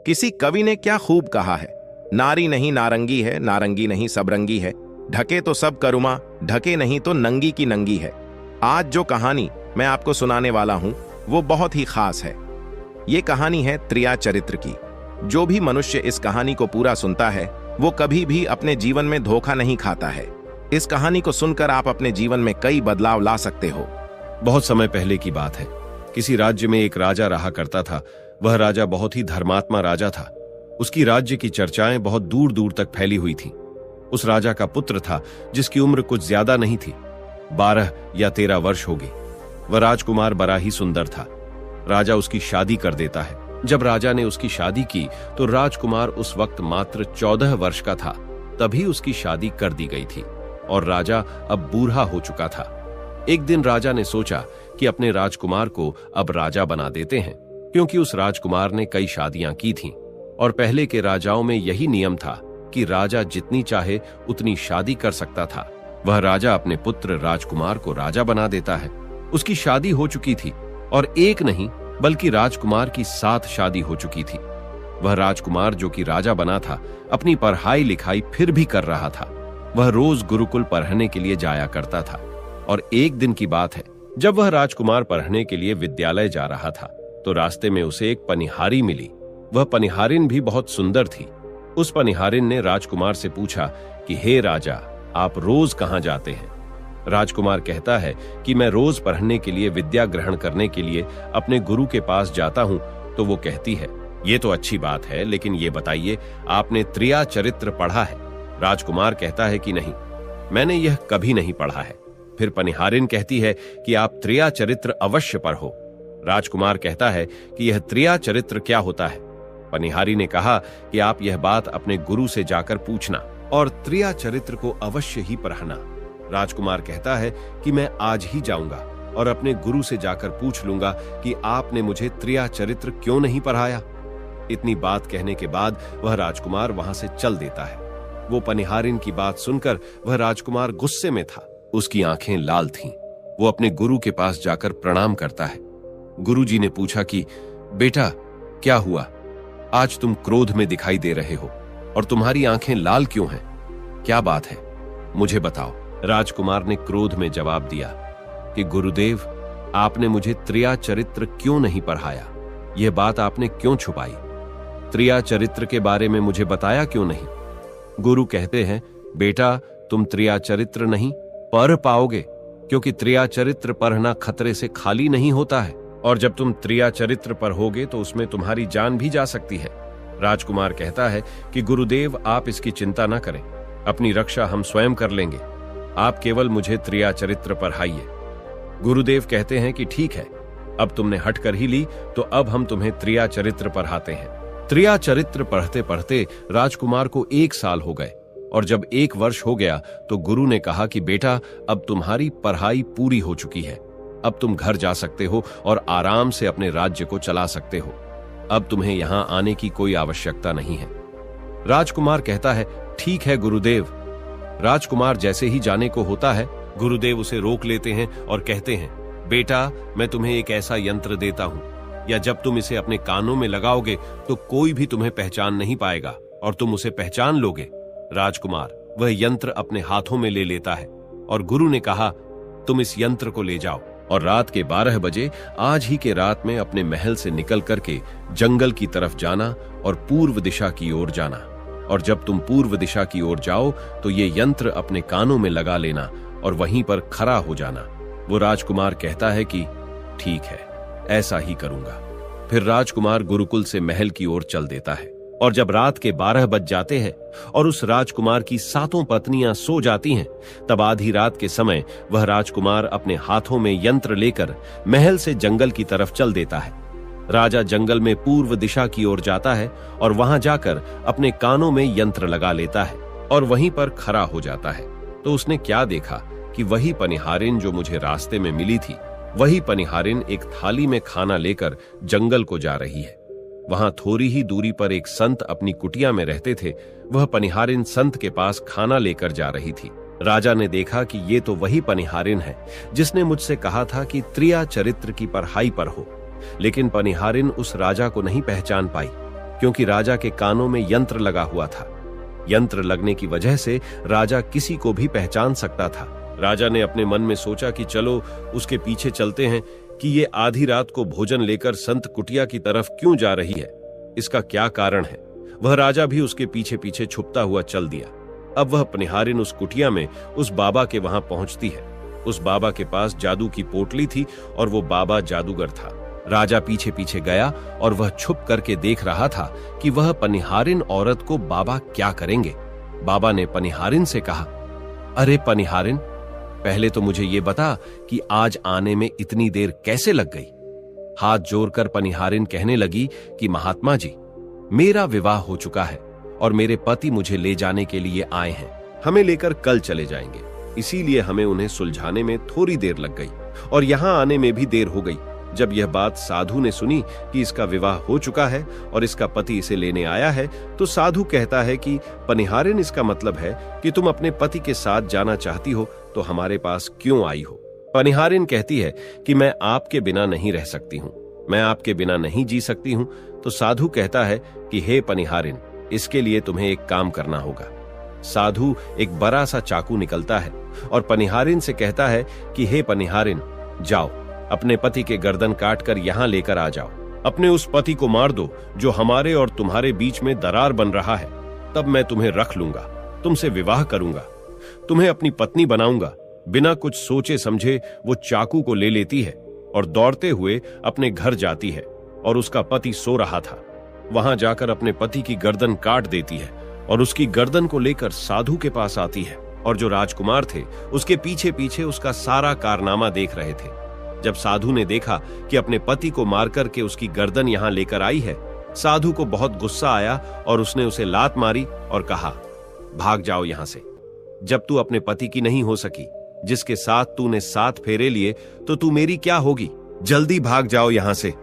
किसी कवि ने क्या खूब कहा है, नारी नहीं नारंगी है, नारंगी नहीं सबरंगी है, ढके तो सब करुमा, ढके नहीं तो नंगी की नंगी है। आज जो कहानी मैं आपको सुनाने वाला हूं वो बहुत ही खास है। ये कहानी है त्रिया चरित्र की। जो भी मनुष्य इस कहानी को पूरा सुनता है वो कभी भी अपने जीवन में धोखा नहीं खाता है। इस कहानी को सुनकर आप अपने जीवन में कई बदलाव ला सकते हो। बहुत समय पहले की बात है। किसी राज्य में एक राजा रहा करता था। वह राजा बहुत ही धर्मात्मा राजा था। उसकी राज्य की चर्चाएं बहुत दूर दूर तक फैली हुई थीं। उस राजा का पुत्र था जिसकी उम्र कुछ ज्यादा नहीं थी, 12 या 13 वर्ष होगी। वह राजकुमार बड़ा ही सुंदर था। राजा उसकी शादी कर देता है। जब राजा ने उसकी शादी की तो राजकुमार उस वक्त मात्र 14 वर्ष का था। तभी उसकी शादी कर दी गई थी और राजा अब बूढ़ा हो चुका था। एक दिन राजा ने सोचा कि अपने राजकुमार को अब राजा बना देते हैं, क्योंकि उस राजकुमार ने कई शादियां की थीं और पहले के राजाओं में यही नियम था कि राजा जितनी चाहे उतनी शादी कर सकता था। वह राजा अपने पुत्र राजकुमार को राजा बना देता है। उसकी शादी हो चुकी थी और एक नहीं बल्कि राजकुमार की 7 शादी हो चुकी थी। वह राजकुमार जो कि राजा बना था अपनी पढ़ाई लिखाई फिर भी कर रहा था। वह रोज गुरुकुल पढ़ने के लिए जाया करता था और एक दिन की बात है, जब वह राजकुमार पढ़ने के लिए विद्यालय जा रहा था तो रास्ते में उसे एक पनिहारी मिली। वह पनिहारिन भी बहुत सुंदर थी। उस पनिहारिन ने राजकुमार से पूछा कि हे राजा, आप रोज कहां जाते हैं? राजकुमार कहता है कि मैं रोज पढ़ने के लिए विद्या ग्रहण करने के लिए अपने गुरु के पास जाता हूं। तो वो कहती है, ये तो अच्छी बात है, लेकिन ये बताइए आपने त्रिया चरित्र पढ़ा है? राजकुमार कहता है कि नहीं, मैंने यह कभी नहीं पढ़ा है। फिर पनिहारिन कहती है कि आप त्रिया चरित्र अवश्य पढ़ो। राजकुमार कहता है कि यह त्रिया चरित्र क्या होता है? पनिहारी ने कहा कि आप यह बात अपने गुरु से जाकर पूछना और त्रिया चरित्र को अवश्य ही पढ़ना। राजकुमार कहता है कि मैं आज ही जाऊंगा और अपने गुरु से जाकर पूछ लूंगा कि आपने मुझे त्रिया चरित्र क्यों नहीं पढ़ाया। इतनी बात कहने के बाद वह राजकुमार वहां से चल देता है। वो पनिहारिन की बात सुनकर वह राजकुमार गुस्से में था। उसकी आंखें लाल थीं। वो अपने गुरु के पास जाकर प्रणाम करता है। गुरुजी ने पूछा कि बेटा, क्या हुआ? आज तुम क्रोध में दिखाई दे रहे हो और तुम्हारी आंखें लाल क्यों हैं? क्या बात है, मुझे बताओ। राजकुमार ने क्रोध में जवाब दिया कि गुरुदेव, आपने मुझे त्रिया चरित्र क्यों नहीं पढ़ाया? यह बात आपने क्यों छुपाई? त्रिया चरित्र के बारे में मुझे बताया क्यों नहीं? गुरु कहते हैं, बेटा, तुम त्रिया चरित्र नहीं पढ़ पाओगे, क्योंकि त्रिया चरित्र पढ़ना खतरे से खाली नहीं होता है और जब तुम त्रिया चरित्र पढ़ोगे तो उसमें तुम्हारी जान भी जा सकती है। राजकुमार कहता है कि गुरुदेव, आप इसकी चिंता न करें, अपनी रक्षा हम स्वयं कर लेंगे। आप केवल मुझे त्रिया चरित्र पढ़ाइए। गुरुदेव कहते हैं कि ठीक है, अब तुमने हट कर ही ली तो अब हम तुम्हें त्रिया चरित्र पढ़ाते हैं। त्रिया चरित्र पढ़ते पढ़ते राजकुमार को 1 साल हो गए और जब 1 वर्ष हो गया तो गुरु ने कहा कि बेटा, अब तुम्हारी पढ़ाई पूरी हो चुकी है। अब तुम घर जा सकते हो और आराम से अपने राज्य को चला सकते हो। अब तुम्हें यहां आने की कोई आवश्यकता नहीं है। राजकुमार कहता है, ठीक है गुरुदेव। राजकुमार जैसे ही जाने को होता है, गुरुदेव उसे रोक लेते हैं और कहते हैं, बेटा, मैं तुम्हें एक ऐसा यंत्र देता हूं, या जब तुम इसे अपने कानों में लगाओगे तो कोई भी तुम्हें पहचान नहीं पाएगा और तुम उसे पहचान लोगे। राजकुमार वह यंत्र अपने हाथों में ले लेता है और गुरु ने कहा, तुम इस यंत्र को ले जाओ और रात के 12 बजे आज ही के रात में अपने महल से निकल करके जंगल की तरफ जाना और पूर्व दिशा की ओर जाना। और जब तुम पूर्व दिशा की ओर जाओ तो ये यंत्र अपने कानों में लगा लेना और वहीं पर खड़ा हो जाना। वो राजकुमार कहता है कि ठीक है, ऐसा ही करूंगा। फिर राजकुमार गुरुकुल से महल की ओर चल देता है और जब रात के 12 बज जाते हैं और उस राजकुमार की 7 पत्नियां सो जाती हैं, तब आधी रात के समय वह राजकुमार अपने हाथों में यंत्र लेकर महल से जंगल की तरफ चल देता है। राजा जंगल में पूर्व दिशा की ओर जाता है और वहां जाकर अपने कानों में यंत्र लगा लेता है और वहीं पर खड़ा हो जाता है। तो उसने क्या देखा कि वही पनिहारिन जो मुझे रास्ते में मिली थी, वही पनिहारिन एक थाली में खाना लेकर जंगल को जा रही है। वहां थोड़ी ही दूरी पर एक संत अपनी कुटिया में रहते थे। वह पनिहारिन संत के पास खाना लेकर जा रही थी। राजा ने देखा कि ये तो वही पनिहारिन है जिसने मुझसे कहा था कि त्रिया चरित्र की पढ़ाई पर हो, लेकिन पनिहारिन उस राजा को नहीं पहचान पाई। क्योंकि राजा के कानों में यंत्र लगा हुआ था। यंत्र लगने की वजह से राजा किसी को भी पहचान सकता था। राजा ने अपने मन में सोचा कि चलो उसके पीछे चलते हैं कि ये आधी रात को भोजन लेकर संत कुटिया की तरफ क्यों जा रही है, इसका क्या कारण है। वह राजा भी उसके पीछे पीछे छुपता हुआ चल दिया। अब वह पनिहारिन उस कुटिया में उस बाबा के वहां पहुंचती है। उस बाबा के पास जादू की पोटली थी और वो बाबा जादूगर था। राजा पीछे पीछे गया और वह छुप करके देख रहा था कि वह पनिहारिन औरत को बाबा क्या करेंगे। बाबा ने पनिहारिन से कहा, अरे पनिहारिन, पहले तो मुझे ये बता कि आज आने में इतनी देर कैसे लग गई। हाथ जोड़कर पनिहारिन कहने लगी कि महात्मा जी, मेरा विवाह हो चुका है और मेरे पति मुझे ले जाने के लिए आए हैं। हमें लेकर कल चले जाएंगे, इसीलिए हमें उन्हें सुलझाने में थोड़ी देर लग गई और यहां आने में भी देर हो गई। जब यह बात साधु ने सुनी कि इसका विवाह हो चुका है और इसका पति इसे लेने आया है, तो साधु कहता है कि पनिहारिन, इसका मतलब है कि तुम अपने पति के साथ जाना चाहती हो, तो हमारे पास क्यों आई हो। पनिहारिन कहती है कि मैं आपके बिना नहीं रह सकती हूँ, मैं आपके बिना नहीं जी सकती हूँ। तो साधु कहता है कि हे पनिहारिन, इसके लिए तुम्हें एक काम करना होगा। साधु एक बड़ा सा चाकू निकलता है और पनिहारिन से कहता है कि हे पनिहारिन, जाओ अपने पति के गर्दन काटकर यहां लेकर आ जाओ। अपने उस पति को मार दो जो हमारे और तुम्हारे बीच में दरार बन रहा है, तब मैं तुम्हें रख लूंगा, तुमसे विवाह करूंगा, तुम्हें अपनी पत्नी बनाऊंगा। बिना कुछ सोचे समझे वो चाकू को ले लेती है और दौड़ते हुए अपने घर जाती है और उसका पति सो रहा था। वहां जाकर अपने पति की गर्दन काट देती है और उसकी गर्दन को लेकर साधु के पास आती है और जो राजकुमार थे उसके पीछे पीछे उसका सारा कारनामा देख रहे थे। जब साधु ने देखा कि अपने पति को मार करके उसकी गर्दन यहां लेकर आई है, साधु को बहुत गुस्सा आया और उसने उसे लात मारी और कहा, भाग जाओ यहां से। जब तू अपने पति की नहीं हो सकी, जिसके साथ तूने 7 फेरे लिए, तो तू मेरी क्या होगी। जल्दी भाग जाओ यहां से।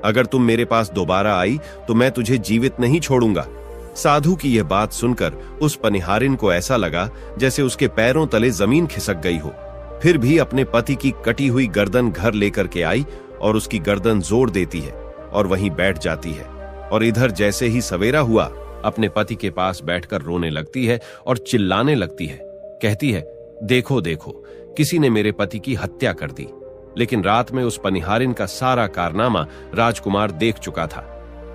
अगर तुम मेरे पास दोबारा आई तो मैं तुझे जीवित नहीं छोड़ूंगा। साधु की यह बात सुनकर उस पनिहारिन को ऐसा लगा जैसे उसके पैरों तले जमीन खिसक गई हो। फिर भी अपने पति की कटी हुई गर्दन घर लेकर के आई और उसकी गर्दन जोड़ देती है और वहीं बैठ जाती है। और इधर जैसे ही सवेरा हुआ, अपने पति के पास बैठकर रोने लगती है और चिल्लाने लगती है। कहती है, देखो देखो, किसी ने मेरे पति की हत्या कर दी। लेकिन रात में उस पनिहारिन का सारा कारनामा राजकुमार देख चुका था।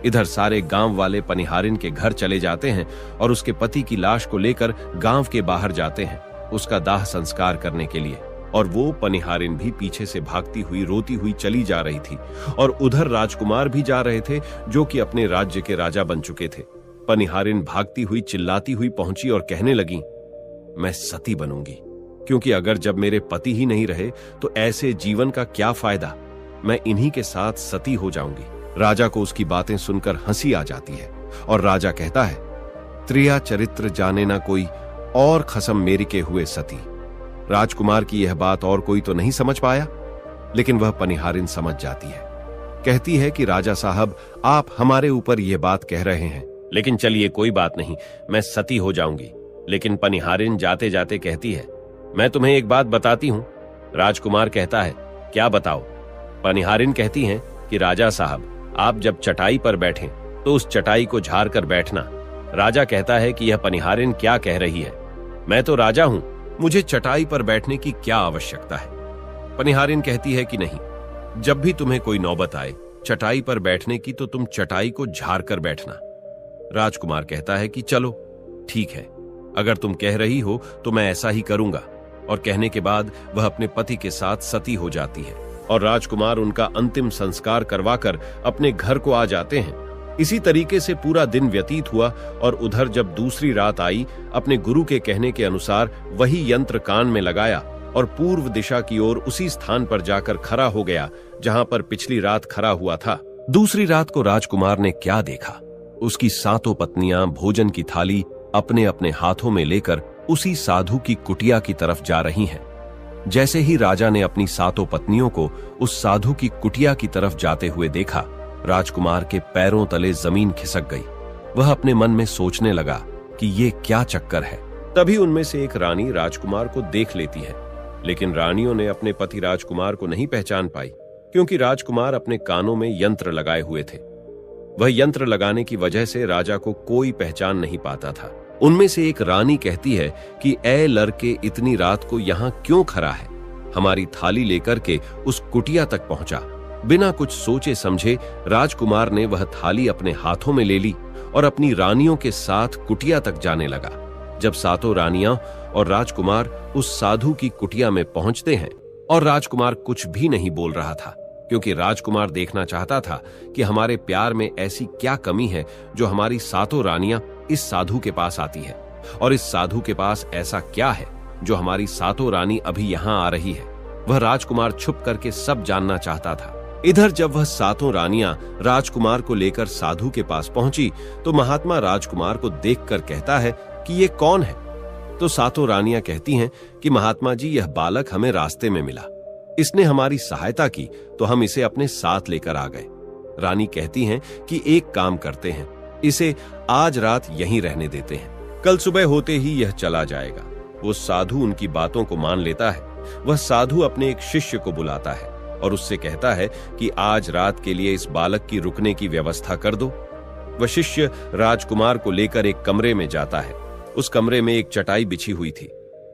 इधर सारे गांव वाले पनिहारिन के घर चले जाते हैं और उसके पति की लाश को लेकर गांव के बाहर जाते हैं उसका दाह संस्कार करने के लिए। और वो पनिहारिन भी पीछे से भागती हुई रोती हुई चली जा रही थी और उधर राजकुमार भी जा रहे थे जो कि अपने राज्य के राजा बन चुके थे। पनिहारिन भागती हुई चिल्लाती हुई पहुंची और कहने लगी, मैं सती बनूंगी, क्योंकि अगर जब मेरे पति ही नहीं रहे तो ऐसे जीवन का क्या फायदा। मैं इन्हीं के साथ सती हो जाऊंगी। राजा को उसकी बातें सुनकर हंसी आ जाती है और राजा कहता है, त्रिया चरित्र जाने ना कोई और खसम मेरी के हुए सती। राजकुमार की यह बात और कोई तो नहीं समझ पाया, लेकिन वह पनिहारिन समझ जाती है। कहती है कि राजा साहब, आप हमारे ऊपर यह बात कह रहे हैं, लेकिन चलिए कोई बात नहीं, मैं सती हो जाऊंगी। लेकिन पनिहारिन जाते जाते कहती है, मैं तुम्हें एक बात बताती हूं। राजकुमार कहता है, क्या बताओ। पनिहारिन कहती हैं कि राजा साहब, आप जब चटाई पर बैठें तो उस चटाई को झाड़ कर बैठना। राजा कहता है कि यह पनिहारिन क्या कह रही है, मैं तो राजा हूं, मुझे चटाई पर बैठने की क्या आवश्यकता है। पनिहारिन कहती है कि नहीं, जब भी तुम्हें कोई नौबत आए चटाई पर बैठने की, तो तुम चटाई को झाड़ कर बैठना। राजकुमार कहता है कि चलो ठीक है, अगर तुम कह रही हो तो मैं ऐसा ही करूंगा। और कहने के बाद वह अपने पति के साथ सती हो जाती है और राजकुमार उनका अंतिम संस्कार करवाकर अपने घर को आ जाते हैं। इसी तरीके से पूरा दिन व्यतीत हुआ और उधर जब दूसरी रात आई, अपने गुरु के कहने के अनुसार वही यंत्र कान में लगाया और पूर्व दिशा की ओर उसी स्थान पर जाकर खड़ा हो गया जहां पर पिछली रात खड़ा हुआ था। दूसरी रात को राजकुमार ने क्या देखा, उसकी 7 पत्नियां भोजन की थाली अपने अपने हाथों में लेकर उसी साधु की कुटिया की तरफ जा रही हैं। जैसे ही राजा ने अपनी 7 पत्नियों को उस साधु की कुटिया की तरफ जाते हुए देखा, राजकुमार के पैरों तले जमीन खिसक गई। वह अपने मन में सोचने लगा कि ये क्या चक्कर है। तभी उनमें से एक रानी राजकुमार को देख लेती है, लेकिन रानियों ने अपने पति राजकुमार को नहीं पहचान पाई, क्योंकि राजकुमार अपने कानों में यंत्र लगाए हुए थे। वह यंत्र लगाने की वजह से राजा को कोई पहचान नहीं पाता था। उनमें से एक रानी कहती है कि ए लड़के, इतनी रात को यहाँ क्यों खड़ा है? हमारी थाली लेकर के उस कुटिया तक पहुंचा। बिना कुछ सोचे समझे राजकुमार ने वह थाली अपने हाथों में ले ली और अपनी रानियों के साथ कुटिया तक जाने लगा। जब सातों रानियां और राजकुमार उस साधु की कुटिया में पहुंचते हैं और राजकुमार कुछ भी नहीं बोल रहा था, क्योंकि राजकुमार देखना चाहता था कि हमारे प्यार में ऐसी क्या कमी है जो हमारी सातों रानियां इस साधु के पास आती है, और इस साधु के पास ऐसा क्या है जो हमारी सातों रानी अभी यहाँ आ रही है। वह राजकुमार छुप करके सब जानना चाहता था। इधर जब वह सातों रानियां राजकुमार को लेकर साधु के पास पहुंची तो महात्मा राजकुमार को देखकर कहता है कि ये कौन है? तो सातों रानियां कहती हैं कि महात्मा जी, यह बालक हमें रास्ते में मिला, इसने हमारी सहायता की तो हम इसे अपने साथ लेकर आ गए। रानी कहती हैं कि एक काम करते हैं, इसे आज रात यहीं रहने देते हैं, कल सुबह होते ही यह चला जाएगा। वो साधु उनकी बातों को मान लेता है। वह साधु अपने एक शिष्य को बुलाता है और उससे कहता है कि आज रात के लिए इस बालक की रुकने की व्यवस्था कर दो। वह शिष्य राजकुमार को लेकर एक कमरे में जाता है। उस कमरे में एक चटाई बिछी हुई थी।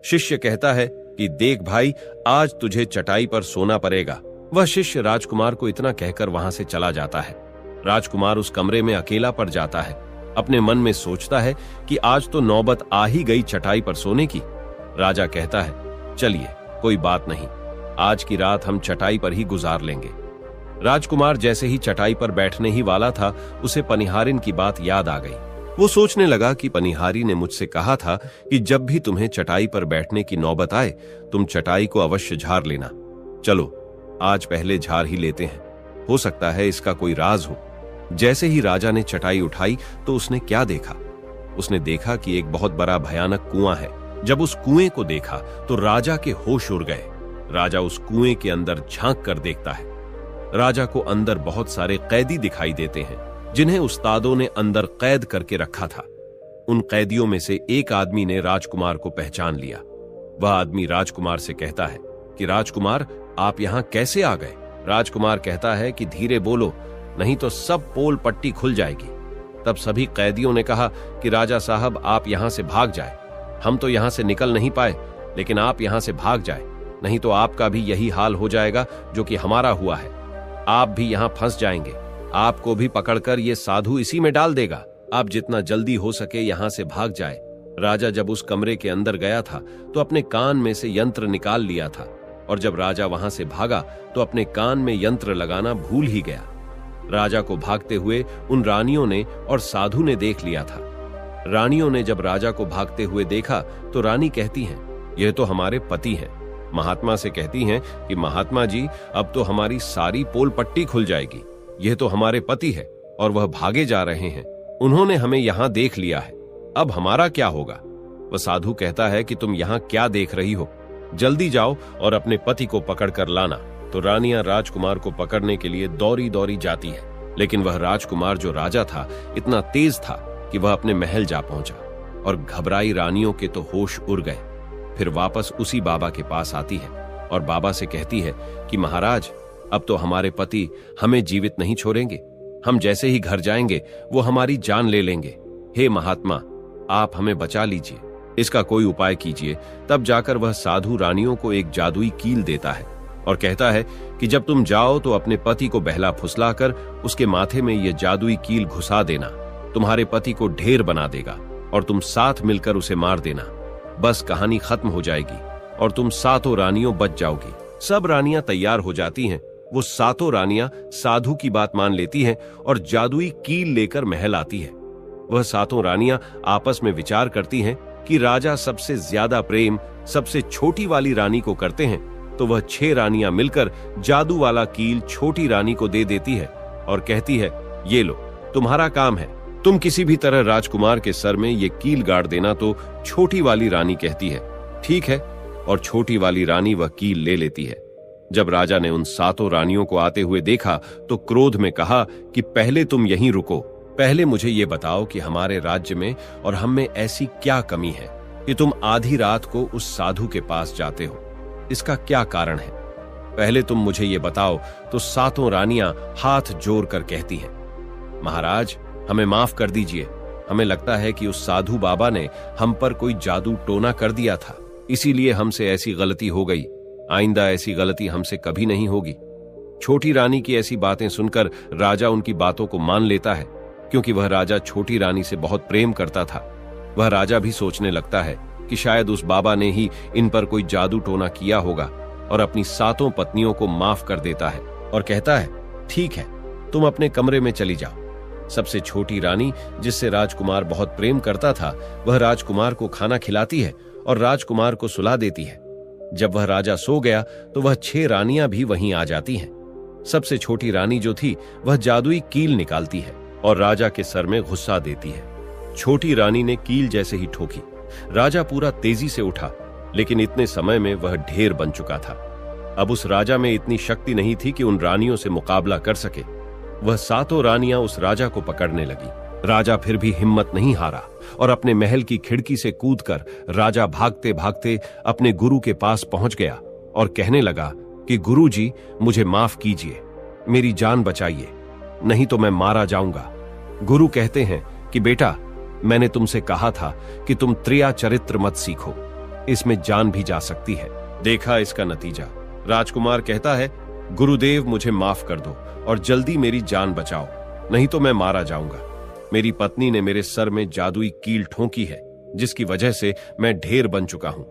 शिष्य कहता है कि देख भाई, आज तुझे चटाई पर सोना पड़ेगा। वह शिष्य राजकुमार को इतना कहकर वहां से चला जाता है। राजकुमार उस कमरे में अकेला पड़ जाता है। अपने मन में सोचता है कि आज तो नौबत आ ही गई चटाई पर सोने की। राजा कहता है, चलिए कोई बात नहीं, आज की रात हम चटाई पर ही गुजार लेंगे। राजकुमार जैसे ही चटाई पर बैठने ही वाला था, उसे पनिहारिन की बात याद आ गई। वो सोचने लगा कि पनिहारी ने मुझसे कहा था कि जब भी तुम्हें चटाई पर बैठने की नौबत आए, तुम चटाई को अवश्य झाड़ लेना। चलो आज पहले झाड़ ही लेते हैं, हो सकता है इसका कोई राज हो। जैसे ही राजा ने चटाई उठाई तो उसने क्या देखा? उसने देखा कि एक बहुत बड़ा भयानक कुआं है। जब उस कुएं को देखा तो राजा के होश उड़ गए। राजा उस कुएं के अंदर झांक कर देखता है। राजा को अंदर बहुत सारे कैदी दिखाई देते हैं, जिन्हें उस्तादों ने अंदर कैद करके रखा था। उन कैदियों में से एक आदमी ने राजकुमार को पहचान लिया। वह आदमी राजकुमार से कहता है कि राजकुमार, आप यहां कैसे आ गए? राजकुमार कहता है कि धीरे बोलो, नहीं तो सब पोल पट्टी खुल जाएगी। तब सभी कैदियों ने कहा कि राजा साहब, आप यहां से भाग जाए। हम तो यहां से निकल नहीं पाए, लेकिन आप यहां से भाग जाए, नहीं तो आपका भी यही हाल हो जाएगा जो कि हमारा हुआ है। आप भी यहां फंस जाएंगे, आपको भी पकड़कर ये साधु इसी में डाल देगा। आप जितना जल्दी हो सके यहां से भाग जाए। राजा जब उस कमरे के अंदर गया था तो अपने कान में से यंत्र निकाल लिया था, और जब राजा वहां से भागा तो अपने कान में यंत्र लगाना भूल ही गया। राजा को भागते हुए उन रानियों ने और साधु ने देख लिया था। रानियों ने जब राजा को भागते हुए देखा तो रानी कहती हैं, यह तो हमारे पति हैं। महात्मा से कहती हैं कि महात्मा जी, अब तो हमारी सारी पोल पट्टी खुल जाएगी। यह तो हमारे पति है और वह भागे जा रहे हैं। उन्होंने हमें यहां देख लिया है, अब हमारा क्या होगा? वह साधु कहता है कि तुम यहां क्या देख रही हो, जल्दी जाओ और अपने पति को पकड़ कर लाना। तो रानियां राजकुमार को पकड़ने के लिए दौड़ी दौड़ी जाती है, लेकिन वह राजकुमार जो राजा था इतना तेज था कि वह अपने महल जा पहुंचा, और घबराई रानियों के तो होश उड़ गए। फिर वापस उसी बाबा के पास आती है और बाबा से कहती है कि महाराज, अब तो हमारे पति हमें जीवित नहीं छोड़ेंगे। हम जैसे ही घर जाएंगे वो हमारी जान ले लेंगे। हे महात्मा, आप हमें बचा लीजिए, इसका कोई उपाय कीजिए। तब जाकर वह साधु रानियों को एक जादुई कील देता है और कहता है कि जब तुम जाओ तो अपने पति को बहला फुसलाकर उसके माथे में यह जादुई कील घुसा देना। तुम्हारे पति को ढेर बना देगा और तुम साथ मिलकर उसे मार देना। बस कहानी खत्म हो जाएगी और तुम सातों रानियों बच जाओगी। सब रानियां तैयार हो जाती हैं। वो सातों रानियां साधु की बात मान लेती हैं और जादुई कील लेकर महल आती है। वह सातों रानियां आपस में विचार करती हैं कि राजा सबसे ज्यादा प्रेम सबसे छोटी वाली रानी को करते हैं, तो वह 6 रानियां मिलकर जादू वाला कील छोटी रानी को दे देती है और कहती है, ये लो, तुम्हारा काम है, तुम किसी भी तरह राजकुमार के सर में ये कील गाड़ देना। तो छोटी वाली रानी कहती है, ठीक है, और छोटी वाली रानी वह कील ले लेती है। जब राजा ने उन सातों रानियों को आते हुए देखा तो क्रोध में कहा कि पहले तुम यहीं रुको, पहले मुझे ये बताओ कि हमारे राज्य में और हम में ऐसी क्या कमी है कि तुम आधी रात को उस साधु के पास जाते हो? इसका क्या कारण है? पहले तुम मुझे ये बताओ। तो सातों रानियां हाथ जोड़ कर कहती हैं, महाराज, हमें माफ कर दीजिए। हमें लगता है कि उस साधु बाबा ने हम पर कोई जादू टोना कर दिया था, इसीलिए हमसे ऐसी गलती हो गई। आइंदा ऐसी गलती हमसे कभी नहीं होगी। छोटी रानी की ऐसी बातें सुनकर राजा उनकी बातों को मान लेता है, क्योंकि वह राजा छोटी रानी से बहुत प्रेम करता था। वह राजा भी सोचने लगता है कि शायद उस बाबा ने ही इन पर कोई जादू टोना किया होगा, और अपनी 7 पत्नियों को माफ कर देता है और कहता है, ठीक है, तुम अपने कमरे में चली जाओ। सबसे छोटी रानी, जिससे राजकुमार बहुत प्रेम करता था, वह राजकुमार को खाना खिलाती है और राजकुमार को सुला देती है। जब वह राजा सो गया तो वह 6 रानियां भी वहीं आ जाती हैं। सबसे छोटी रानी जो थी वह जादुई कील निकालती है और राजा के सर में घुसा देती है। छोटी रानी ने कील जैसे ही ठोकी, राजा पूरा तेजी से उठा, लेकिन इतने समय में वह ढेर बन चुका था। अब उस राजा में इतनी शक्ति नहीं थी कि उन रानियों से मुकाबला कर सके। वह 7 रानियां उस राजा को पकड़ने लगी। राजा फिर भी हिम्मत नहीं हारा और अपने महल की खिड़की से कूदकर राजा भागते भागते अपने गुरु के पास पहुंच गया और कहने लगा कि गुरु जी, मुझे माफ कीजिए, मेरी जान बचाइए, नहीं तो मैं मारा जाऊंगा। गुरु कहते हैं कि बेटा, मैंने तुमसे कहा था कि तुम त्रिया चरित्र मत सीखो, इसमें जान भी जा सकती है। देखा इसका नतीजा। राजकुमार कहता है, गुरुदेव, मुझे माफ कर दो और जल्दी मेरी जान बचाओ, नहीं तो मैं मारा जाऊंगा। मेरी पत्नी ने मेरे सर में जादुई कील ठोंकी है, जिसकी वजह से मैं ढेर बन चुका हूं।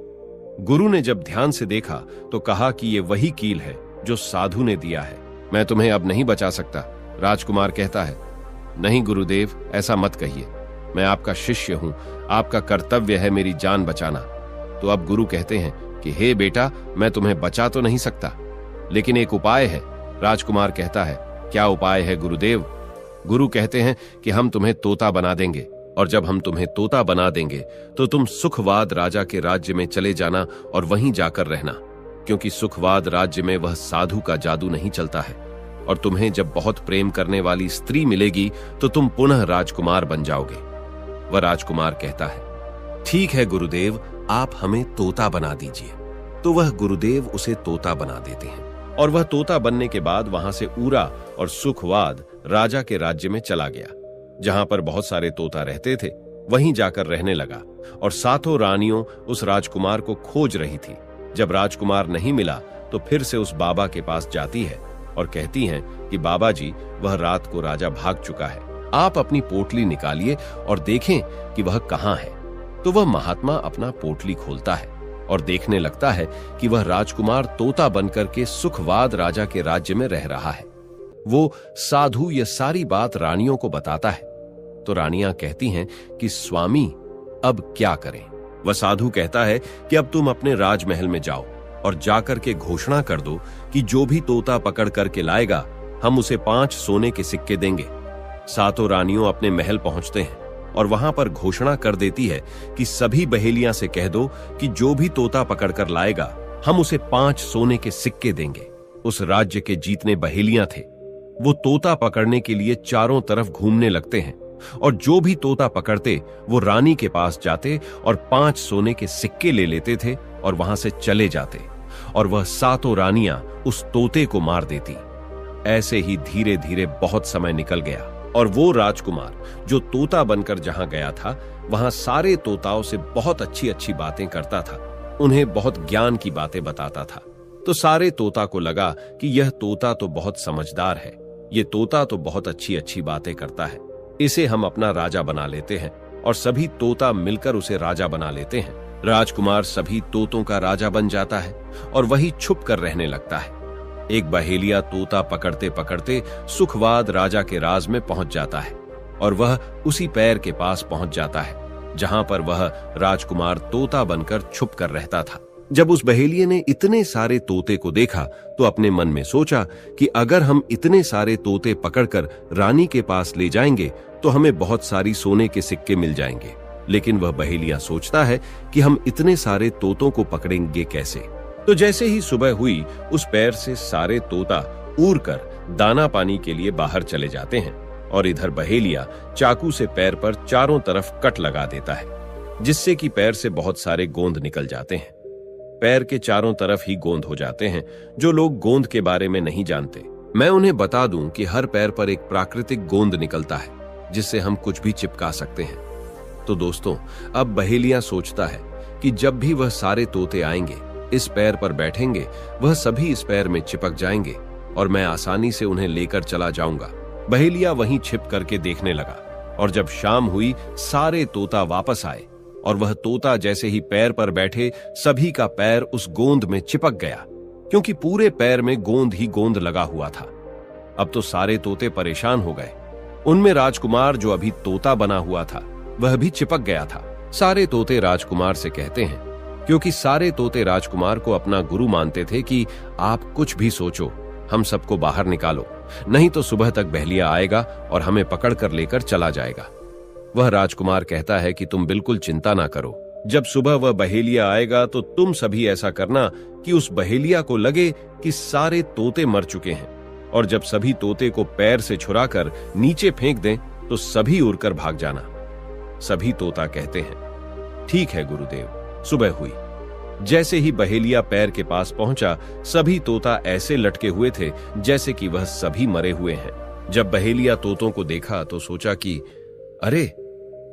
गुरु ने जब ध्यान से देखा तो कहा कि ये वही कील है जो साधु ने दिया है। मैं तुम्हें अब नहीं बचा सकता। राजकुमार कहता है, नहीं गुरुदेव, ऐसा मत कहिए, मैं आपका शिष्य हूं, आपका कर्तव्य है मेरी जान बचाना। तो अब गुरु कहते हैं कि हे बेटा, मैं तुम्हें बचा तो नहीं सकता, लेकिन एक उपाय है। राजकुमार कहता है, क्या उपाय है गुरुदेव? गुरु कहते हैं कि हम तुम्हें तोता बना देंगे, और जब हम तुम्हें तोता बना देंगे तो तुम सुखवाद राजा के राज्य में चले जाना और वहीं जाकर रहना, क्योंकि सुखवाद राज्य में वह साधु का जादू नहीं चलता है। और तुम्हें जब बहुत प्रेम करने वाली स्त्री मिलेगी तो तुम पुनः राजकुमार बन जाओगे। वह राजकुमार कहता है, ठीक है गुरुदेव, आप हमें तोता बना दीजिए। तो वह गुरुदेव उसे तोता बना देते हैं, और वह तोता बनने के बाद वहां से ऊरा और सुखवाद राजा के राज्य में चला गया। जहां पर बहुत सारे तोता रहते थे, वहीं जाकर रहने लगा, और 7 रानियों उस राजकुमार को खोज रही थी। जब राजकुमार नहीं मिला तो फिर से उस बाबा के पास जाती है और कहती हैं कि बाबा जी, वह रात को राजा भाग चुका है, आप अपनी पोटली निकालिए और देखें कि वह कहां है। तो वह महात्मा अपना पोटली खोलता है और देखने लगता है कि वह राजकुमार तोता बनकर के सुखवाद राजा के राज्य में रह रहा है। वो साधु यह सारी बात रानियों को बताता है। तो रानियां कहती हैं कि स्वामी, अब क्या करें? वह साधु कहता है कि अब तुम अपने राजमहल में जाओ और जाकर के घोषणा कर दो कि जो भी तोता पकड़ करके लाएगा, हम उसे 5 सोने के सिक्के देंगे। 7 रानियों अपने महल पहुंचते हैं और वहां पर घोषणा कर देती है कि सभी बहेलियां से कह दो कि जो भी तोता पकड़कर लाएगा, हम उसे 5 सोने के सिक्के देंगे। उस राज्य के जीतने बहेलियां थे, वो तोता पकड़ने के लिए चारों तरफ घूमने लगते हैं, और जो भी तोता पकड़ते वो रानी के पास जाते और 5 सोने के सिक्के ले लेते थे और वहां से चले जाते, और वह 7 रानियां उस तोते को मार देती। ऐसे ही धीरे धीरे बहुत समय निकल गया, और वो राजकुमार जो तोता बनकर जहां गया था, वहां सारे तोताओं से बहुत अच्छी अच्छी बातें करता था, उन्हें बहुत ज्ञान की बातें बताता था। तो सारे तोता को लगा कि यह तोता तो बहुत समझदार है, ये तोता तो बहुत अच्छी अच्छी बातें करता है, इसे हम अपना राजा बना लेते हैं। और सभी तोता मिलकर उसे राजा बना लेते हैं। राजकुमार सभी तोतों का राजा बन जाता है और वही छुप कर रहने लगता है। एक बहेलिया तोता पकड़ते पकड़ते सुखवाद राजा के राज में पहुंच जाता है, और वह उसी पैर के पास पहुंच जाता है जहां पर वह राजकुमार तोता बनकर छुप कर रहता था। जब उस बहेलिये ने इतने सारे तोते को देखा तो अपने मन में सोचा कि अगर हम इतने सारे तोते पकड़कर रानी के पास ले जाएंगे तो हमें बहुत सारी सोने के सिक्के मिल जाएंगे। लेकिन वह बहेलिया सोचता है कि हम इतने सारे तोतों को पकड़ेंगे कैसे। तो जैसे ही सुबह हुई, उस पैर से सारे तोता उड़ कर दाना पानी के लिए बाहर चले जाते हैं, और इधर बहेलिया चाकू से पैर पर चारों तरफ कट लगा देता है, जिससे कि पैर से बहुत सारे गोंद निकल जाते हैं। पैर के चारों तरफ ही गोंद हो जाते हैं। जो लोग गोंद के बारे में नहीं जानते मैं उन्हें बता दूं कि हर पैर पर एक प्राकृतिक गोंद निकलता है जिससे हम कुछ भी चिपका सकते हैं। तो दोस्तों, अब बहेलिया सोचता है कि जब भी वह सारे तोते आएंगे, इस पैर पर बैठेंगे, वह सभी इस पैर में चिपक जाएंगे और मैं आसानी से उन्हें लेकर चला जाऊंगा। बहेलिया वहीं छिप करके देखने लगा और जब शाम हुई, सारे तोता वापस आए और वह तोता जैसे ही पैर पर बैठे, सभी का पैर उस गोंद में चिपक गया, क्योंकि पूरे पैर में गोंद ही गोंद लगा हुआ था। अब तो सारे तोते परेशान हो गए। उनमें राजकुमार, जो अभी तोता बना हुआ था, वह भी चिपक गया था। सारे तोते राजकुमार से कहते हैं, क्योंकि सारे तोते राजकुमार को अपना गुरु मानते थे, कि आप कुछ भी सोचो, हम सबको बाहर निकालो, नहीं तो सुबह तक बहेलिया आएगा और हमें पकड़ कर लेकर चला जाएगा। वह राजकुमार कहता है कि तुम बिल्कुल चिंता ना करो, जब सुबह वह बहेलिया आएगा तो तुम सभी ऐसा करना कि उस बहेलिया को लगे कि सारे तोते मर चुके हैं, और जब सभी तोते को पैर से छुड़ाकर नीचे फेंक दें तो सभी उड़कर भाग जाना। सभी तोता कहते हैं, ठीक है गुरुदेव। सुबह हुई। जैसे ही बहेलिया पैर के पास पहुंचा, सभी तोता ऐसे लटके हुए थे जैसे कि वह सभी मरे हुए हैं। जब बहेलिया तोतों को देखा तो सोचा कि अरे,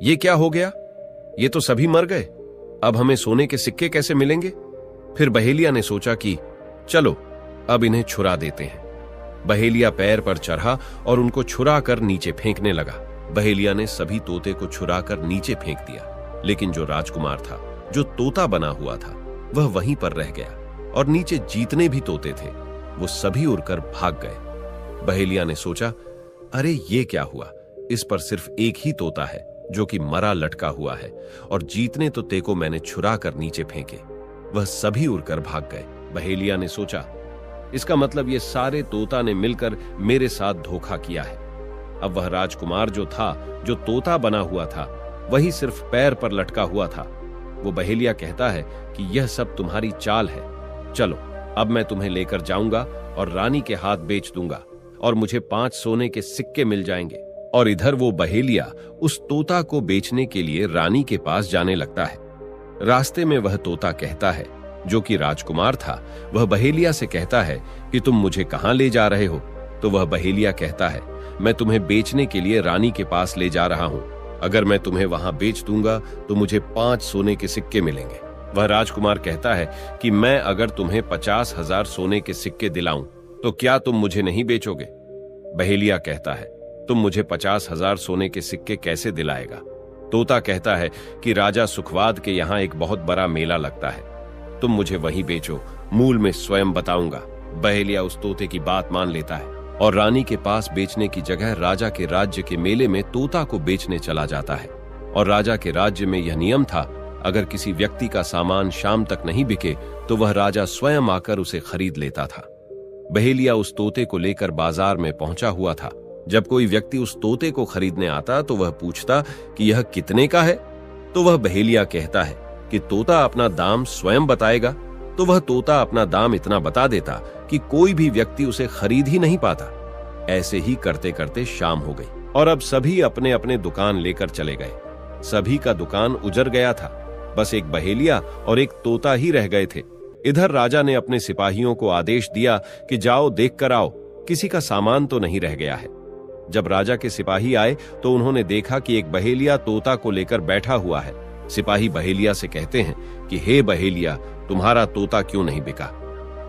ये क्या हो गया? ये तो सभी मर गए। अब हमें सोने के सिक्के कैसे मिलेंगे? फिर बहेलिया ने सोचा कि चलो अब इन्हें छुरा देते हैं। बहेलिया पैर पर चढ़ा और उनको छुरा कर नीचे फेंकने लगा। बहेलिया ने सभी तोते को छुरा कर नीचे फेंक दिया, लेकिन जो राजकुमार था, जो तोता बना हुआ था, वह वहीं पर रह गया और नीचे जितने भी तोते थे वो सभी उड़कर भाग गए। बहेलिया ने सोचा, अरे ये क्या हुआ? इस पर सिर्फ एक ही तोता है जो कि मरा लटका हुआ है, और जीतने तोते को मैंने छुरा कर नीचे फेंके, वह सभी उड़कर भाग गए। बहेलिया ने सोचा, इसका मतलब ये सारे तोता ने मिलकर मेरे साथ धोखा किया है। अब वह राजकुमार जो था, जो तोता बना हुआ था, वही सिर्फ पैर पर लटका हुआ था। वो बहेलिया कहता है कि यह सब तुम्हारी चाल है। चलो अब मैं तुम्हें लेकर जाऊंगा और रानी के हाथ बेच दूंगा और मुझे 5 सोने के सिक्के मिल जाएंगे। और इधर वो बहेलिया उस तोता को बेचने के लिए रानी के पास जाने लगता है। रास्ते में वह तोता कहता है, जो कि राजकुमार था, वह बहेलिया से कहता है कि तुम मुझे कहां ले जा रहे हो? तो वह बहेलिया कहता है, मैं तुम्हें बेचने के लिए रानी के पास ले जा रहा हूं। अगर मैं तुम्हें वहां बेच दूंगा तो मुझे 5 सोने के सिक्के मिलेंगे। वह राजकुमार कहता है कि मैं अगर तुम्हें 50,000 सोने के सिक्के दिलाऊं तो क्या तुम मुझे नहीं बेचोगे? बहेलिया कहता है, तुम मुझे 50,000 सोने के सिक्के कैसे दिलाएगा? तोता कहता है कि राजा सुखवाद के यहाँ एक बहुत बड़ा मेला लगता है, तुम मुझे वहीं बेचो, मूल में स्वयं बताऊंगा। बहेलिया उस तोते की बात मान लेता है और रानी के पास बेचने की जगह राजा के राज्य के मेले में तोता को बेचने चला जाता है। और राजा के राज्य में यह नियम था, अगर किसी व्यक्ति का सामान शाम तक नहीं बिके तो वह राजा स्वयं आकर उसे खरीद लेता था। बहेलिया उस तोते को लेकर बाजार में पहुंचा हुआ था। जब कोई व्यक्ति उस तोते को खरीदने आता तो वह पूछता कि यह कितने का है? तो वह बहेलिया कहता है कि तोता अपना दाम स्वयं बताएगा। तो वह तोता अपना दाम इतना बता देता कि कोई भी व्यक्ति उसे खरीद ही नहीं पाता। ऐसे ही करते करते शाम हो गई और अब सभी अपने अपने दुकान लेकर चले गए। सभी का दुकान उजड़ गया था, बस एक बहेलिया और एक तोता ही रह गए थे। इधर राजा ने अपने सिपाहियों को आदेश दिया कि जाओ देख कर आओ, किसी का सामान तो नहीं रह गया है। जब राजा के सिपाही आए तो उन्होंने देखा कि एक बहेलिया तोता को लेकर बैठा हुआ है। सिपाही बहेलिया से कहते हैं कि हे बहेलिया, तुम्हारा तोता क्यों नहीं बिका?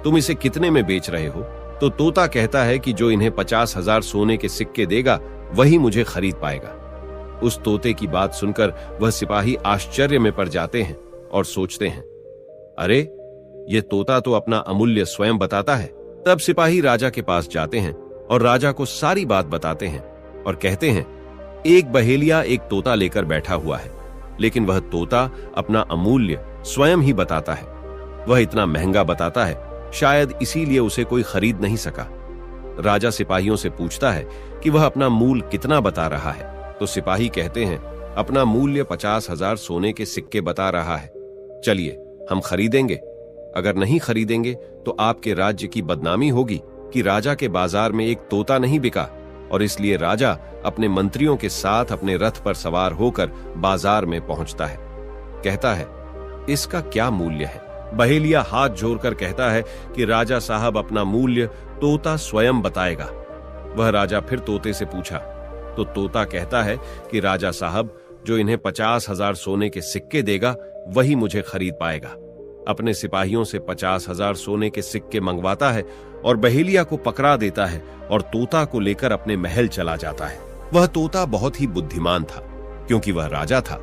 तुम इसे कितने में बेच रहे हो? तो तोता कहता है कि जो इन्हें 50,000 सोने के सिक्के देगा वही मुझे खरीद पाएगा। उस तोते की बात सुनकर वह सिपाही आश्चर्य में पड़ जाते हैं और सोचते हैं, अरे ये तोता तो अपना अमूल्य स्वयं बताता है। तब सिपाही राजा के पास जाते हैं और राजा को सारी बात बताते हैं और कहते हैं, एक बहेलिया एक तोता लेकर बैठा हुआ है, लेकिन वह तोता अपना अमूल्य स्वयं ही बताता है। वह इतना महंगा बताता है, शायद इसीलिए उसे कोई खरीद नहीं सका। राजा सिपाहियों से पूछता है कि वह अपना मूल कितना बता रहा है। तो सिपाही कहते हैं, अपना मूल्य 50,000 सोने के सिक्के बता रहा है। चलिए हम खरीदेंगे, अगर नहीं खरीदेंगे तो आपके राज्य की बदनामी होगी कि राजा के बाजार में एक तोता नहीं बिका। और इसलिए राजा अपने मंत्रियों के साथ अपने रथ पर सवार होकर बाजार में पहुंचता है। कहता है, इसका क्या मूल्य है? बहेलिया हाथ जोड़कर कहता है कि राजा साहब, अपना मूल्य तोता स्वयं बताएगा। वह राजा फिर तोते से पूछा तो तोता कहता है कि राजा साहब, जो इन्हें 50,000 सोने के सिक्के देगा वही मुझे खरीद पाएगा। अपने सिपाहियों से 50,000 सोने के सिक्के मंगवाता है और बहेलिया को पकड़ा देता है और तोता को लेकर अपने महल चला जाता है। वह तोता बहुत ही बुद्धिमान था, क्योंकि वह राजा था।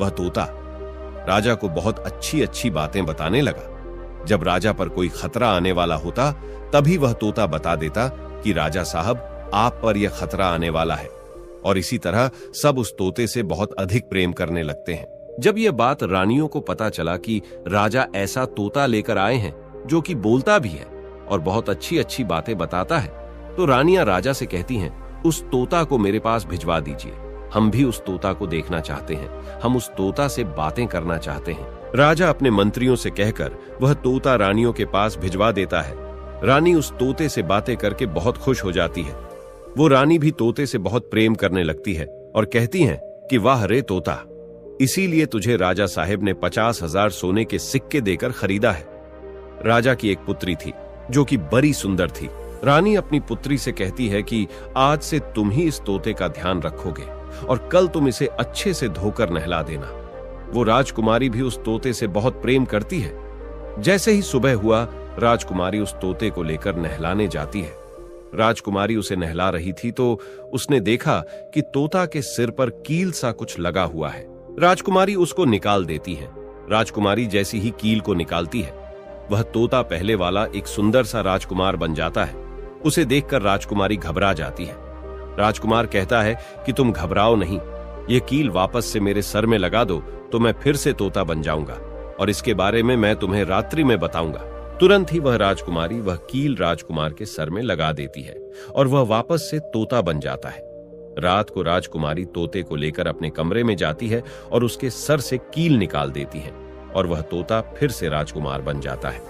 वह तोता राजा को बहुत अच्छी अच्छी बातें बताने लगा। जब राजा पर कोई खतरा आने वाला होता तभी वह तोता बता देता कि राजा साहब, आप पर यह खतरा आने वाला है। और इसी तरह सब उस तोते से बहुत अधिक प्रेम करने लगते हैं। जब यह बात रानियों को पता चला कि राजा ऐसा तोता लेकर आए हैं जो कि बोलता भी है और बहुत अच्छी अच्छी बातें बताता है, तो रानियां राजा से कहती हैं, उस तोता को मेरे पास भिजवा दीजिए। हम भी उस तोता को देखना चाहते हैं, हम उस तोता से बातें करना चाहते हैं। राजा अपने मंत्रियों से कहकर वह तोता रानियों के पास भिजवा देता है। रानी उस तोते से बातें करके बहुत खुश हो जाती है। वो रानी भी तोते से बहुत प्रेम करने लगती है और कहती हैं कि वाह रे तोता, इसीलिए तुझे राजा साहेब ने 50,000 सोने के सिक्के देकर खरीदा है। राजा की एक पुत्री थी जो कि बड़ी सुंदर थी। रानी अपनी पुत्री से कहती है कि आज से तुम ही इस तोते का ध्यान रखोगे और कल तुम इसे अच्छे से धोकर नहला देना। वो राजकुमारी भी उस तोते से बहुत प्रेम करती है। जैसे ही सुबह हुआ, राजकुमारी उस तोते को लेकर नहलाने जाती है। राजकुमारी उसे नहला रही थी तो उसने देखा कि तोता के सिर पर कील सा कुछ लगा हुआ है। राजकुमारी उसको निकाल देती है। राजकुमारी जैसी ही कील को निकालती है, वह तोता पहले वाला एक सुंदर सा राजकुमार बन जाता है। उसे देखकर राजकुमारी घबरा जाती है। राजकुमार कहता है कि तुम घबराओ नहीं, ये कील वापस से मेरे सर में लगा दो तो मैं फिर से तोता बन जाऊंगा और इसके बारे में मैं तुम्हें रात्रि में बताऊंगा। तुरंत ही वह राजकुमारी वह कील राजकुमार के सर में लगा देती है और वह वापस से तोता बन जाता है। रात को राजकुमारी तोते को लेकर अपने कमरे में जाती है और उसके सर से कील निकाल देती है और वह तोता फिर से राजकुमार बन जाता है।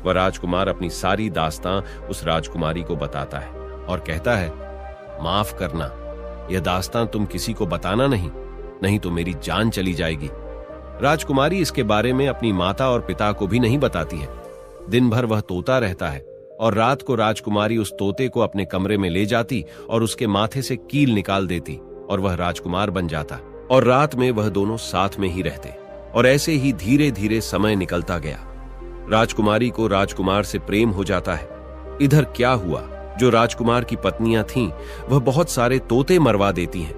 वह राजकुमार अपनी सारी दास्तां उस राजकुमारी को बताता है और कहता है, माफ करना, यह दास्तां तुम किसी को बताना नहीं तो मेरी जान चली जाएगी। राजकुमारी इसके बारे में अपनी माता और पिता को भी नहीं बताती है। दिन भर वह तोता रहता है और रात को राजकुमारी उस तोते को अपने कमरे में ले जाती और उसके माथे से कील निकाल देती और वह राजकुमार बन जाता और रात में वह दोनों साथ में ही रहते। और ऐसे ही धीरे धीरे समय निकलता गया। राजकुमारी को राजकुमार से प्रेम हो जाता है। इधर क्या हुआ, जो राजकुमार की पत्नियां थीं वह बहुत सारे तोते मरवा देती हैं,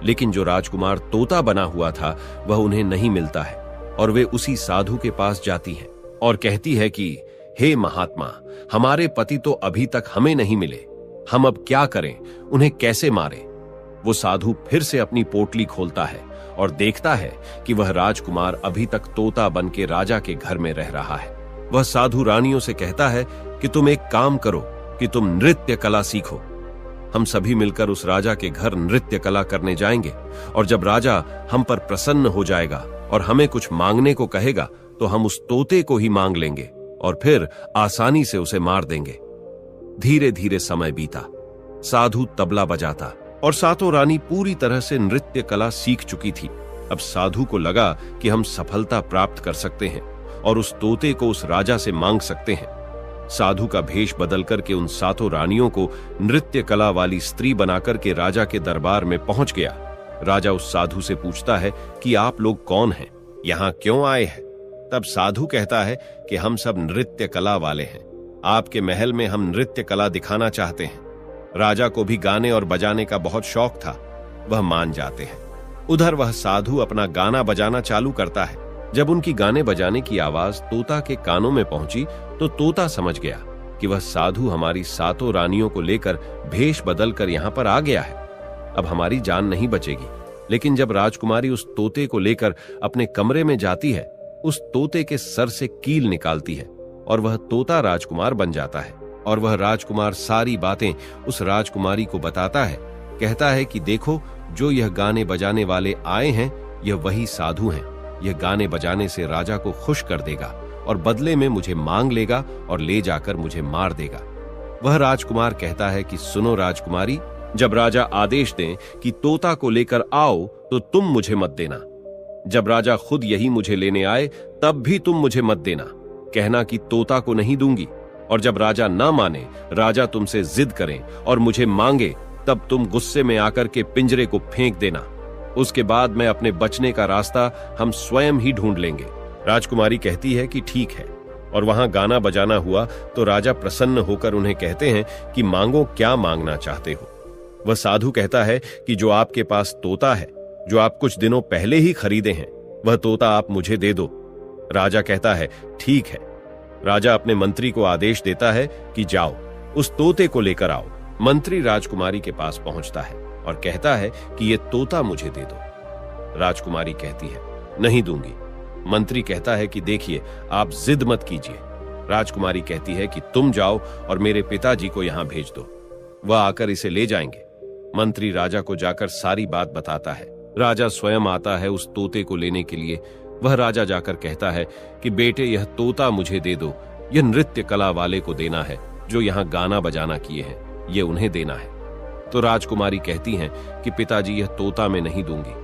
लेकिन जो राजकुमार तोता बना हुआ था वह उन्हें नहीं मिलता है और वे उसी साधु के पास जाती हैं और कहती है कि हे महात्मा, हमारे पति तो अभी तक हमें नहीं मिले, हम अब क्या करें, उन्हें कैसे मारें। वो साधु फिर से अपनी पोटली खोलता है और देखता है कि वह राजकुमार अभी तक तोता बन के राजा के घर में रह रहा है। वह साधु रानियों से कहता है कि तुम एक काम करो कि तुम नृत्य कला सीखो। हम सभी मिलकर उस राजा के घर नृत्य कला करने जाएंगे और जब राजा हम पर प्रसन्न हो जाएगा और हमें कुछ मांगने को कहेगा तो हम उस तोते को ही मांग लेंगे और फिर आसानी से उसे मार देंगे। धीरे धीरे समय बीता। साधु तबला बजाता और सातों रानी पूरी तरह से नृत्य कला सीख चुकी थी। अब साधु को लगा कि हम सफलता प्राप्त कर सकते हैं और उस तोते को उस राजा से मांग सकते हैं। साधु का भेष बदल करके उन सातों रानियों को नृत्य कला वाली स्त्री बनाकर के राजा के दरबार में पहुंच गया। राजा उस साधु से पूछता है कि आप लोग कौन हैं, यहाँ क्यों आए हैं। तब साधु कहता है कि हम सब नृत्य कला वाले हैं, आपके महल में हम नृत्य कला दिखाना चाहते हैं। राजा को भी गाने और बजाने का बहुत शौक था, वह मान जाते हैं। उधर वह साधु अपना गाना बजाना चालू करता है। जब उनकी गाने बजाने की आवाज तोता के कानों में पहुंची तो तोता समझ गया कि वह साधु हमारी सातों रानियों को लेकर भेष बदल कर यहाँ पर आ गया है, अब हमारी जान नहीं बचेगी। लेकिन जब राजकुमारी उस तोते को लेकर अपने कमरे में जाती है, उस तोते के सर से कील निकालती है और वह तोता राजकुमार बन जाता है और वह राजकुमार सारी बातें उस राजकुमारी को बताता है। कहता है कि देखो, जो यह गाने बजाने वाले आए हैं यह वही साधु हैं। यह गाने बजाने से राजा को खुश कर देगा और बदले में मुझे मांग लेगा और ले जाकर मुझे मार देगा। वह राजकुमार कहता है कि सुनो राजकुमारी, जब राजा आदेश दें कि तोता को लेकर आओ तो तुम मुझे मत देना। जब राजा खुद यही मुझे लेने आए तब भी तुम मुझे मत देना। कहना कि तोता को नहीं दूंगी, और जब राजा न माने, राजा तुमसे जिद करें और मुझे मांगे, तब तुम गुस्से में आकर के पिंजरे को फेंक देना। उसके बाद मैं अपने बचने का रास्ता हम स्वयं ही ढूंढ लेंगे। राजकुमारी कहती है कि ठीक है, और वहां गाना बजाना हुआ तो राजा प्रसन्न होकर उन्हें कहते हैं कि मांगो, क्या मांगना चाहते हो। वह साधु कहता है कि जो आपके पास तोता है, जो आप कुछ दिनों पहले ही खरीदे हैं, वह तोता आप मुझे दे दो। राजा कहता है ठीक है। राजा अपने मंत्री को आदेश देता है कि जाओ, उस तोते को लेकर आओ। मंत्री राजकुमारी के पास पहुंचता है और कहता है कि यह तोता मुझे दे दो। राजकुमारी कहती है नहीं दूंगी। मंत्री कहता है कि देखिए, आप जिद मत कीजिए। राजकुमारी कहती है कि तुम जाओ और मेरे पिताजी को यहां भेज दो, वह आकर इसे ले जाएंगे। मंत्री राजा को जाकर सारी बात बताता है। राजा स्वयं आता है उस तोते को लेने के लिए। वह राजा जाकर कहता है कि बेटे, यह तोता मुझे दे दो। यह नृत्य कला वाले को देना है जो यहाँ गाना बजाना किए हैं, ये उन्हें देना है। तो राजकुमारी कहती हैं कि पिताजी, यह तोता मैं नहीं दूंगी।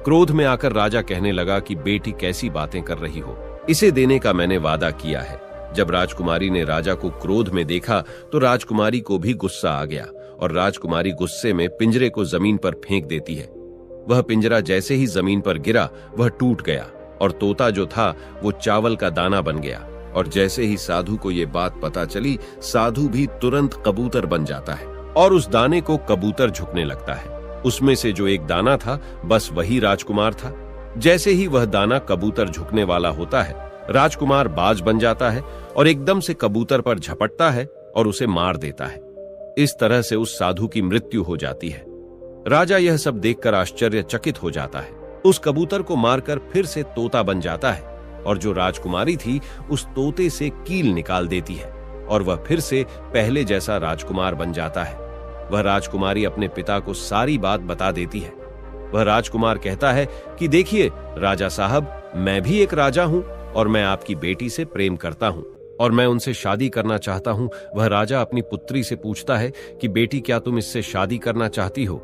क्रोध में आकर राजा कहने लगा कि बेटी, कैसी बातें कर रही हो, इसे देने का मैंने वादा किया है। जब राजकुमारी ने राजा को क्रोध में देखा तो राजकुमारी को भी गुस्सा आ गया और राजकुमारी गुस्से में पिंजरे को जमीन पर फेंक देती है। वह पिंजरा जैसे ही जमीन पर गिरा, वह टूट गया और तोता जो था वो चावल का दाना बन गया। और जैसे ही साधु को ये बात पता चली, साधु भी तुरंत कबूतर बन जाता है और उस दाने को कबूतर झुकने लगता है। उसमें से जो एक दाना था, बस वही राजकुमार था। जैसे ही वह दाना कबूतर झुकने वाला होता है, राजकुमार बाज बन जाता है और एकदम से कबूतर पर झपटता है और उसे मार देता है। इस तरह से उस साधु की मृत्यु हो जाती है। राजा यह सब देखकर आश्चर्यचकित हो जाता है। उस कबूतर को मारकर फिर से तोता बन जाता है और जो राजकुमारी थी, उस तोते से कील निकाल देती है और वह फिर से पहले जैसा राजकुमार बन जाता है। वह राजकुमारी अपने पिता को सारी बात बता देती है। वह राजकुमार कहता है कि देखिए राजा साहब, मैं भी एक राजा हूं और मैं आपकी बेटी से प्रेम करता हूं और मैं उनसे शादी करना चाहता हूं। वह राजा अपनी पुत्री से पूछता है कि बेटी, क्या तुम इससे शादी करना चाहती हो?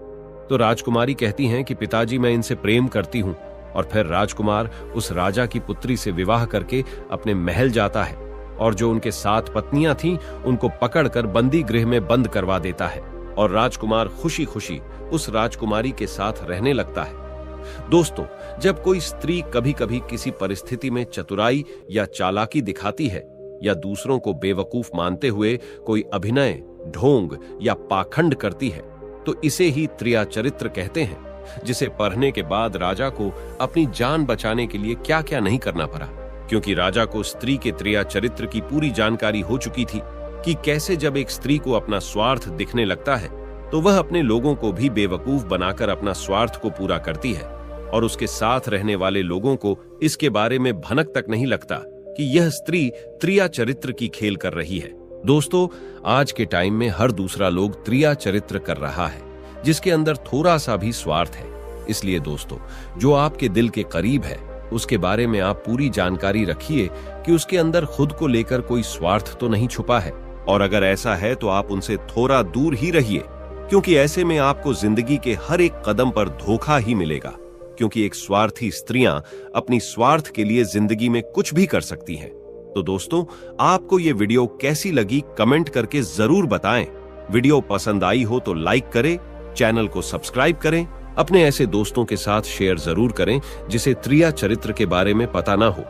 तो राजकुमारी कहती हैं कि पिताजी, मैं इनसे प्रेम करती हूं। और फिर राजकुमार उस राजा की पुत्री से विवाह करके अपने महल जाता है और जो उनके 7 पत्नियां थीं, उनको पकड़कर बंदी गृह में बंद करवा देता है और राजकुमार खुशी खुशी उस राजकुमारी के साथ रहने लगता है। दोस्तों, जब कोई स्त्री कभी कभी किसी परिस्थिति में चतुराई या चालाकी दिखाती है या दूसरों को बेवकूफ मानते हुए कोई अभिनय, ढोंग या पाखंड करती है, तो इसे ही त्रिया चरित्र कहते हैं, जिसे पढ़ने के बाद राजा को अपनी जान बचाने के लिए क्या क्या नहीं करना पड़ा, क्योंकि राजा को स्त्री के त्रिया चरित्र की पूरी जानकारी हो चुकी थी कि कैसे जब एक स्त्री को अपना स्वार्थ दिखने लगता है तो वह अपने लोगों को भी बेवकूफ बनाकर अपना स्वार्थ को पूरा करती है और उसके साथ रहने वाले लोगों को इसके बारे में भनक तक नहीं लगता कि यह स्त्री त्रिया चरित्र की खेल कर रही है। दोस्तों, आज के टाइम में हर दूसरा लोग त्रिया चरित्र कर रहा है, जिसके अंदर थोड़ा सा भी स्वार्थ है। इसलिए दोस्तों, जो आपके दिल के करीब है, उसके बारे में आप पूरी जानकारी रखिए कि उसके अंदर खुद को लेकर कोई स्वार्थ तो नहीं छुपा है, और अगर ऐसा है तो आप उनसे थोड़ा दूर ही रहिए, क्योंकि ऐसे में आपको जिंदगी के हर एक कदम पर धोखा ही मिलेगा। क्योंकि एक स्वार्थी स्त्रियां अपनी स्वार्थ के लिए जिंदगी में कुछ भी कर सकती हैं। तो दोस्तों, आपको ये वीडियो कैसी लगी कमेंट करके जरूर बताएं। वीडियो पसंद आई हो तो लाइक करें, चैनल को सब्सक्राइब करें, अपने ऐसे दोस्तों के साथ शेयर जरूर करें जिसे त्रिया चरित्र के बारे में पता ना हो।